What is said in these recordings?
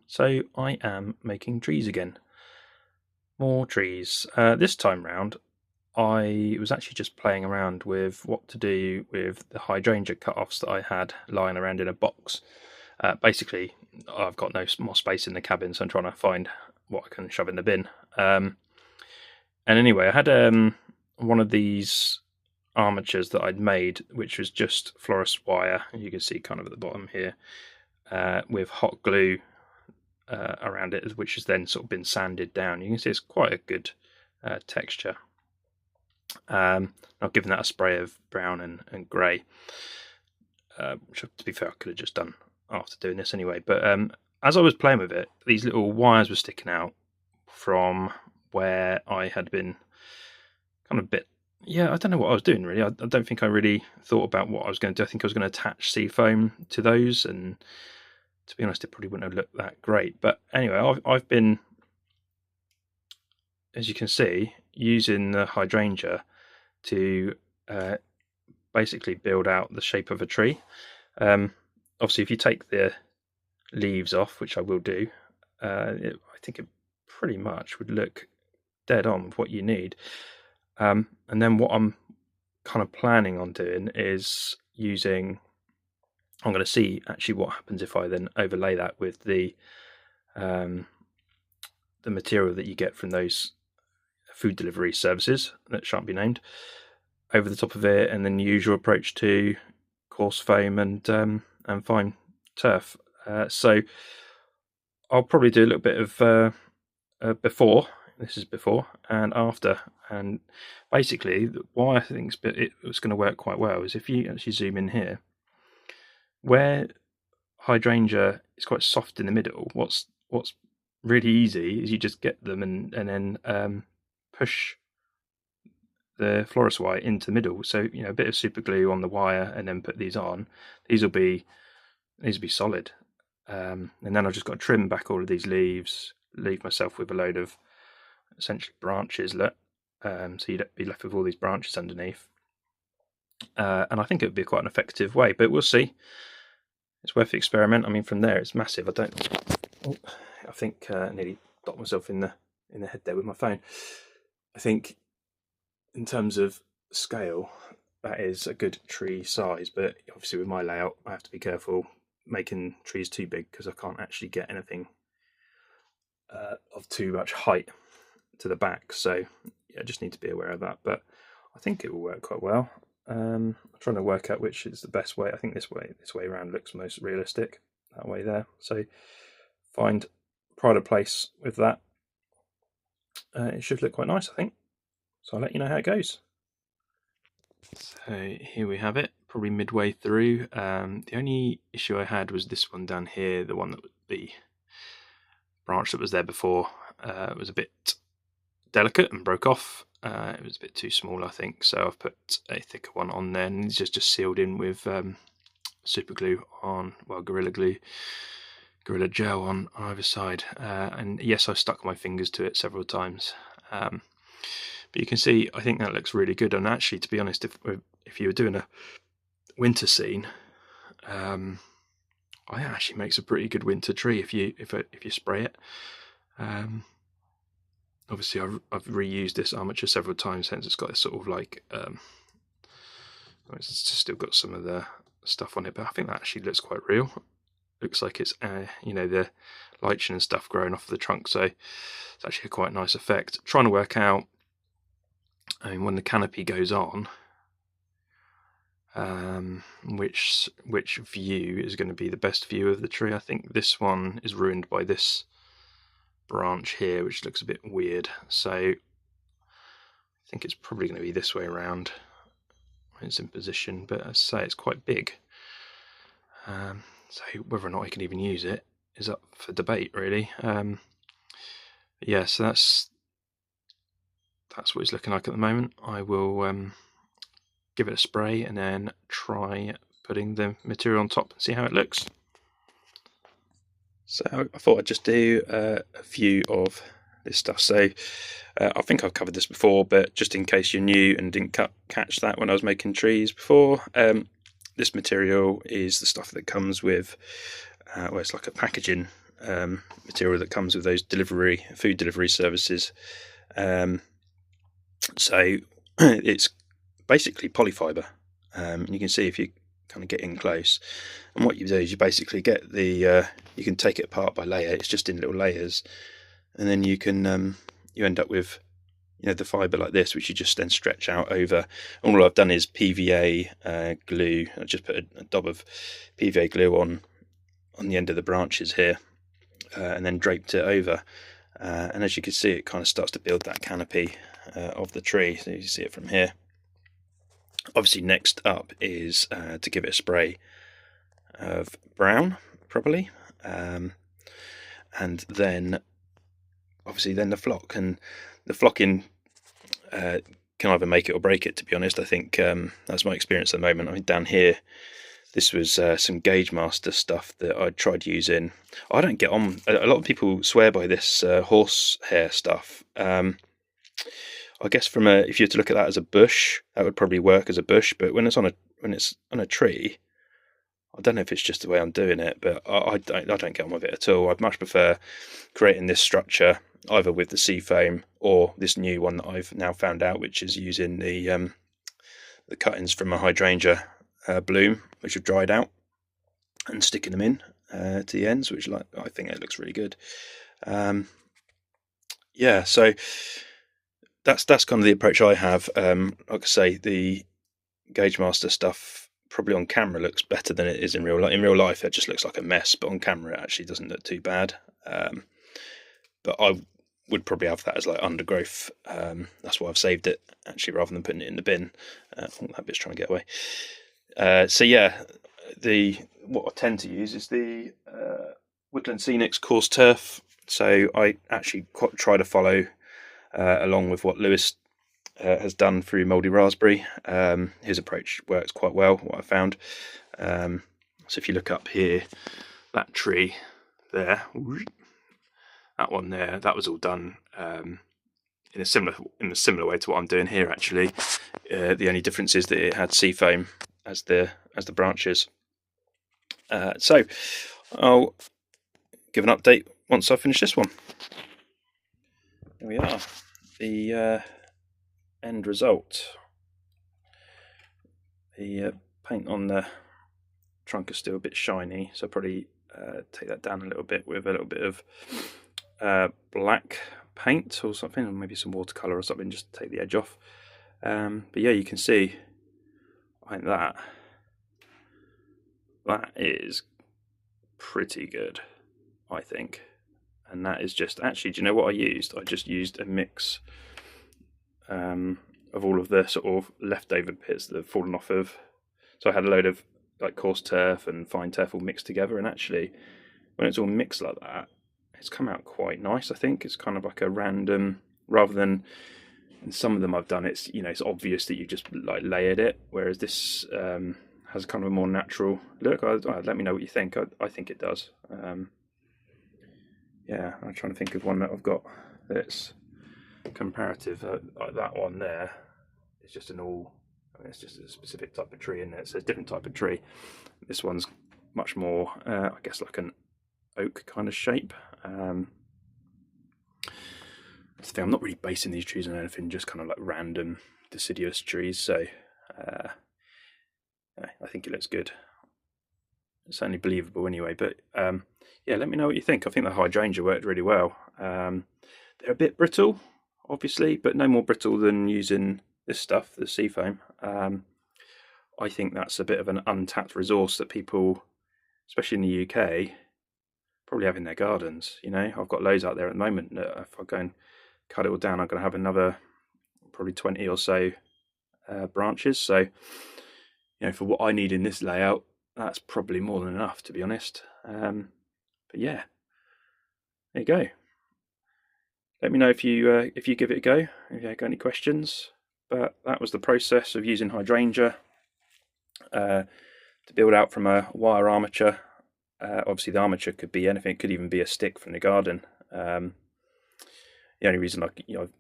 So I am making trees again. More trees. This time round, I was actually just playing around with what to do with the hydrangea cut-offs that I had lying around in a box. Basically, I've got no more space in the cabin, so I'm trying to find what I can shove in the bin. And anyway, I had one of these armatures that I'd made, which was just fluorescent wire, you can see kind of at the bottom here, with hot glue around it, which has then sort of been sanded down. You can see it's quite a good texture. I've given that a spray of brown and grey, which to be fair I could have just done after doing this anyway. But as I was playing with it, these little wires were sticking out from where I had been kind of a bit. Yeah, I don't know what I was doing really. I don't think I really thought about what I was going to do. I think I was going to attach seafoam to those, and to be honest, it probably wouldn't have looked that great. But anyway, I've been, as you can see, using the hydrangea to basically build out the shape of a tree. Obviously, if you take the leaves off, which I will do, I think it pretty much would look dead on with what you need. And then what I'm kind of planning on doing is using, I'm going to see actually what happens if I then overlay that with the material that you get from those food delivery services that shan't be named over the top of it, and then the usual approach to coarse foam and fine turf. So I'll probably do a little bit of before. This is before and after, and basically why I think it's going to work quite well is if you actually zoom in here, where hydrangea is quite soft in the middle. What's really easy is you just get them and then push the fluorescent wire into the middle. So a bit of super glue on the wire, and then put these on. These will be solid. And then I've just got to trim back all of these leaves, leave myself with a load of essentially branches. So you'd be left with all these branches underneath. And I think it would be quite an effective way, but we'll see. It's worth the experiment. I mean, from there it's massive. I think I nearly knocked myself in the head there with my phone. I think in terms of scale, that is a good tree size, but obviously with my layout I have to be careful making trees too big, because I can't actually get anything of too much height to the back. So yeah, I just need to be aware of that, but I think it will work quite well. I'm trying to work out which is the best way. I think this way around looks most realistic, that way there. So find pride of place with that. It should look quite nice, I think. So I'll let you know how it goes. So here we have it, probably midway through. The only issue I had was this one down here, the one that the branch that was there before was a bit delicate and broke off. It was a bit too small, I think, so I've put a thicker one on there, and it's just sealed in with super glue on, well, Gorilla Gel on either side. And yes, I've stuck my fingers to it several times. But you can see, I think that looks really good. And actually, to be honest, if you were doing a winter scene, it actually makes a pretty good winter tree if you spray it. Obviously, I've reused this armature several times, hence it's got this sort of like it's still got some of the stuff on it, but I think that actually looks quite real. Looks like it's the lichen and stuff growing off of the trunk, so it's actually a quite nice effect. Trying to work out, I mean, when the canopy goes on, which view is going to be the best view of the tree. I think this one is ruined by this branch here, which looks a bit weird, so I think it's probably going to be this way around when it's in position, but as I say, it's quite big, so whether or not I can even use it is up for debate, really. Yeah, so that's what it's looking like at the moment. I will give it a spray and then try putting the material on top and see how it looks. So I thought I'd just do a view of this stuff. So I think I've covered this before, but just in case you're new and didn't catch that when I was making trees before, this material is the stuff that comes with, well, it's like a packaging material that comes with those food delivery services. So it's basically polyfiber. You can see if you kind of get in close, and what you do is you basically get the you can take it apart by layer. It's just in little layers, and then you can you end up with the fiber like this, which you just then stretch out over. And all I've done is PVA glue. I just put a dab of PVA glue on the end of the branches here, and then draped it over. And as you can see, it kind of starts to build that canopy of the tree. So you see it from here. Obviously, next up is to give it a spray of brown, probably, and then obviously then the flock. And the flocking can either make it or break it, to be honest. I think that's my experience at the moment. I mean, down here, this was some Gagemaster stuff that I tried using. I don't get on. A lot of people swear by this horsehair stuff. I guess if you were to look at that as a bush, that would probably work as a bush. But when it's on a tree, I don't know if it's just the way I'm doing it, but I don't get on with it at all. I'd much prefer creating this structure either with the sea foam or this new one that I've now found out, which is using the cuttings from a hydrangea bloom, which have dried out, and sticking them in to the ends, which I think it looks really good. Yeah, so that's kind of the approach I have. Like I say, the Gagemaster stuff probably on camera looks better than it is in real life. In real life, it just looks like a mess, but on camera, it actually doesn't look too bad. But I would probably have that as like undergrowth. That's why I've saved it, actually, rather than putting it in the bin. That bit's trying to get away. So yeah, what I tend to use is the Woodland Scenics coarse turf. So I actually try to follow along with what Lewis has done through Mouldy Raspberry. His approach works quite well, what I found. So if you look up here, that tree there, that one there, that was all done in a similar way to what I'm doing here. Actually, the only difference is that it had sea foam as the branches. So I'll give an update once I finish this one. There we are, the end result. The paint on the trunk is still a bit shiny, so I'll probably take that down a little bit with a little bit of black paint or something, or maybe some watercolour or something, just to take the edge off. But yeah, you can see, I think that is pretty good, I think. And that is just, actually, do you know what I used? I just used a mix of all of the sort of leftover bits that have fallen off of. So I had a load of like coarse turf and fine turf all mixed together, and actually, when it's all mixed like that, it's come out quite nice. I think it's kind of like a random, rather than in some of them I've done, it's it's obvious that you just like layered it, whereas this has kind of a more natural look. Let me know what you think. I think it does. Yeah, I'm trying to think of one that I've got that's comparative. Like that one there, it's just it's just a specific type of tree in it. So it's a different type of tree. This one's much more, I guess, like an oak kind of shape. That's the thing, I'm not really basing these trees on anything, just kind of like random deciduous trees. So I think it looks good. It's certainly believable anyway. But yeah, let me know what you think. I think the hydrangea worked really well. They're a bit brittle, obviously, but no more brittle than using this stuff, the sea foam. I think that's a bit of an untapped resource that people, especially in the UK, probably have in their gardens. I've got loads out there at the moment. If I go and cut it all down, I'm going to have another probably 20 or so branches. So, for what I need in this layout, that's probably more than enough, to be honest. But yeah, there you go. Let me know if you give it a go, if you got any questions. But that was the process of using hydrangea to build out from a wire armature. Obviously, the armature could be anything. It could even be a stick from the garden. The only reason I've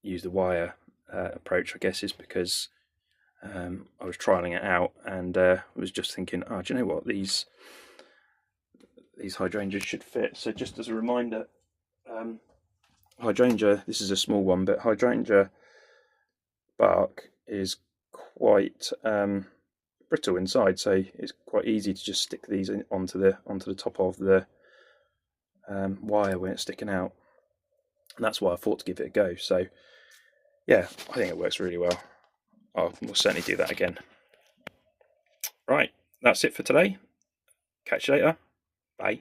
used the wire approach, I guess, is because I was trialing it out and was just thinking, do you know what, these these hydrangeas should fit. So just as a reminder, hydrangea, this is a small one, but hydrangea bark is quite brittle inside, so it's quite easy to just stick these onto the top of the wire when it's sticking out, and that's why I thought to give it a go. So yeah, I think it works really well. We'll certainly do that again. Right, that's it for today. Catch you later. Bye.